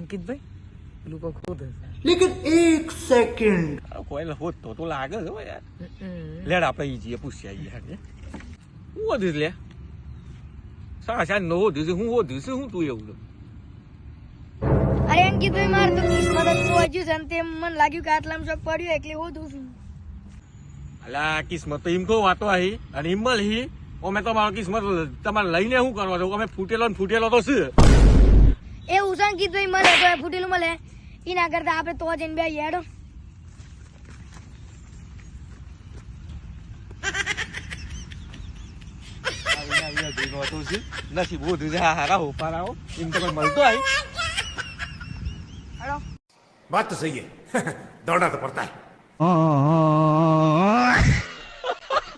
અંકિતભાઈ પેલું કોઈ ખોદ लेकिन एक सेकंड કોઈ હોત તો લાગે છે યાર. લેડ આપણે ઈ જઈએ પૂછી આવીએ યાર. હું વધીશ લે સાડા સાત નો વધીશ હું વધીશ હું તું એવું અરે અંકિતભાઈ મારે તો કિસ્મત જ ખોવાઈ ગયું છે ને તે મને લાગ્યું કે આટલામાં શોખ પડ્યો એટલે હું દઉં છું. અલા કિસ્મત તો એમ કહો વાતો આવી અને હિમ્મલ હી અમે તમારો કિસ્મત તમારે લઈને શું કરવા દો અમે ફૂટેલો ને ફૂટેલો તો છે એવું છે અંકિતભાઈ મળે તો ફૂટેલું મળે એના કરતા આપણે તો જઈને બે હેડો. નથી બહુ ધીરે હારા હો પારાઓ એમ તો મળતો આવી હેડો. बात तो सही है दौड़ना तो पड़ता है